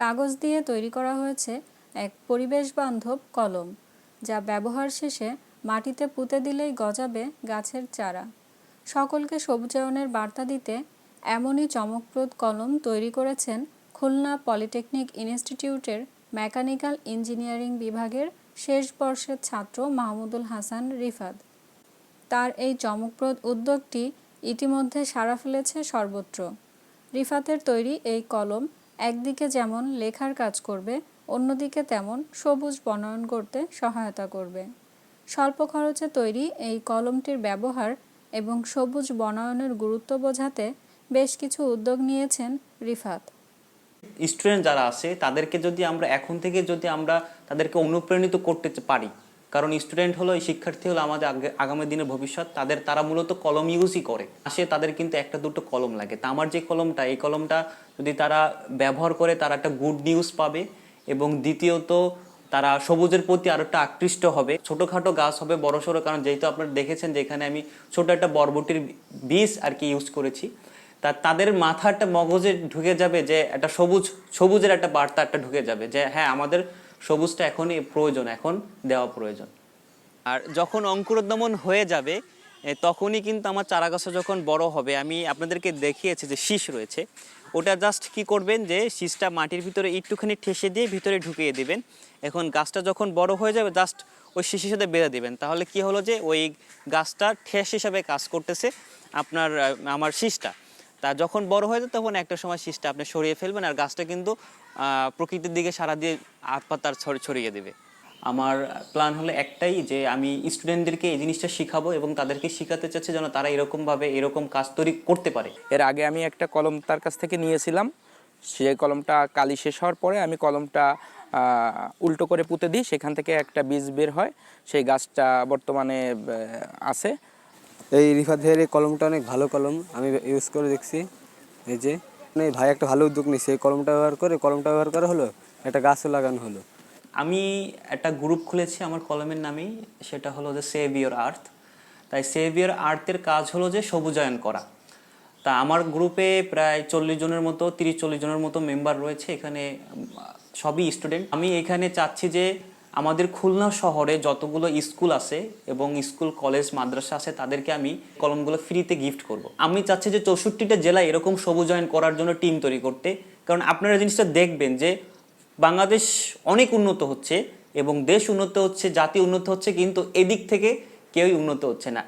কাগজ দিয়ে তৈরি করা হয়েছে এক পরিবেশ বান্ধব কলম, যা ব্যবহার শেষে মাটিতে পুঁতে দিলেই গজাবে গাছের চারা। সকলকে সবুজায়নের বার্তা দিতে এমনই চমকপ্রদ কলম তৈরি করেছেন খুলনা পলিটেকনিক ইনস্টিটিউটের মেকানিক্যাল ইঞ্জিনিয়ারিং বিভাগের শেষ বর্ষের ছাত্র মাহমুদুল হাসান রিফাত। তার এই চমকপ্রদ উদ্যোগটি ইতিমধ্যে সাড়া ফেলেছে সর্বত্র। রিফাতের তৈরি এই কলম একদিকে যেমন লেখার কাজ করবে, অন্যদিকে তেমন সবুজ বনায়ন করতে সহায়তা করবে। স্বল্প খরচে তৈরি এই কলমটির ব্যবহার এবং সবুজ বনায়নের গুরুত্ব বোঝাতে বেশ কিছু উদ্যোগ নিয়েছেন রিফাত। স্টুডেন্ট যারা আছে তাদেরকে যদি আমরা এখন থেকে তাদেরকে অনুপ্রাণিত করতে পারি, কারণ স্টুডেন্ট হলো, এই শিক্ষার্থী হলো আমাদের আগামী দিনের ভবিষ্যৎ। তারা মূলত কলম ইউজই করে তাদের কিন্তু একটা দুটো কলম লাগে। তা আমার যে কলমটা, এই কলমটা যদি তারা ব্যবহার করে তারা একটা গুড নিউজ পাবে, এবং দ্বিতীয়ত তারা সবুজের প্রতি আরো একটা আকৃষ্ট হবে। ছোটখাটো গাছ হবে বড়সড়, কারণ যেহেতু আপনারা দেখেছেন যে এখানে আমি ছোট একটা বরবটির বীজ আর কি ইউজ করেছি। তাদের মাথাটা মগজে ঢুকে যাবে যে একটা সবুজের একটা বার্তা একটা ঢুকে যাবে যে হ্যাঁ, আমাদের সবুজটা এখনই প্রয়োজন, এখন দেওয়া প্রয়োজন। আর যখন অঙ্কুরোদ্গমন হয়ে যাবে তখনই কিন্তু আমার চারা গাছটা যখন বড় হবে, আমি আপনাদেরকে দেখিয়েছি যে শীষ রয়েছে, ওটা জাস্ট কি করবেন যে শীষটা মাটির ভিতরে একটুখানি ঠেসে দিয়ে ভিতরে ঢুকিয়ে দিবেন। এখন গাছটা যখন বড় হয়ে যাবে জাস্ট ওই শীষের সাথে বেঁধে দিবেন। তাহলে কি হলো যে ওই গাছটা ঠেস হিসাবে কাজ করতেছে আমার শীষটা। তা যখন বড় হয়ে যায় তখন একটা সময় শীষটা আপনি সরিয়ে ফেলবেন, আর গাছটা কিন্তু প্রকৃতির দিকে সারা দিয়ে পাতার ছড়িয়ে দেবে। আমার প্ল্যান হলো একটাই, যে আমি স্টুডেন্টদেরকে এই জিনিসটা শিখাবো এবং তাদেরকে শিখাতে চাচ্ছি যেন তারা এরকম কাজ তৈরি করতে পারে। এর আগে আমি একটা কলম তার কাছ থেকে নিয়েছিলাম। সেই কলমটা কালি শেষ হওয়ার পরে আমি কলমটা উল্টো করে পুঁতে দিই, সেখান থেকে একটা বীজ বের হয়। সেই গাছটা বর্তমানে আছে। এই রিফাত ভাইয়ের এই কলমটা অনেক ভালো কলম, আমি ইউজ করে দেখছি। এই যে ভাই একটা ভালো উদ্যোগ নিচ্ছে, এই কলমটা ব্যবহার করা হলো, একটা গাছও লাগানো হলো। আমি একটা গ্রুপ খুলেছি আমার কলমের নামেই, সেটা হলো যে সেভ ইওর আর্থ। তাই সেভ ইওর আর্থের কাজ হলো যে সবুজায়ন করা। তা আমার গ্রুপে প্রায় 30-40 জনের মতো মেম্বার রয়েছে। এখানে সবই স্টুডেন্ট। আমি এখানে চাচ্ছি যে আমাদের খুলনা শহরে যতগুলো স্কুল আছে এবং স্কুল কলেজ মাদ্রাসা আছে তাদেরকে আমি কলমগুলো ফ্রিতে গিফট করব। আমি চাচ্ছি যে 64টা জেলায় এরকম সবুজায়ন করার জন্য টিম তৈরি করতে। কারণ আপনারা জিনিসটা দেখবেন যে বাংলাদেশ অনেক উন্নত হচ্ছে এবং দেশ উন্নত হচ্ছে, জাতি উন্নত হচ্ছে, কিন্তু এদিক থেকে কেউই উন্নত হচ্ছে না।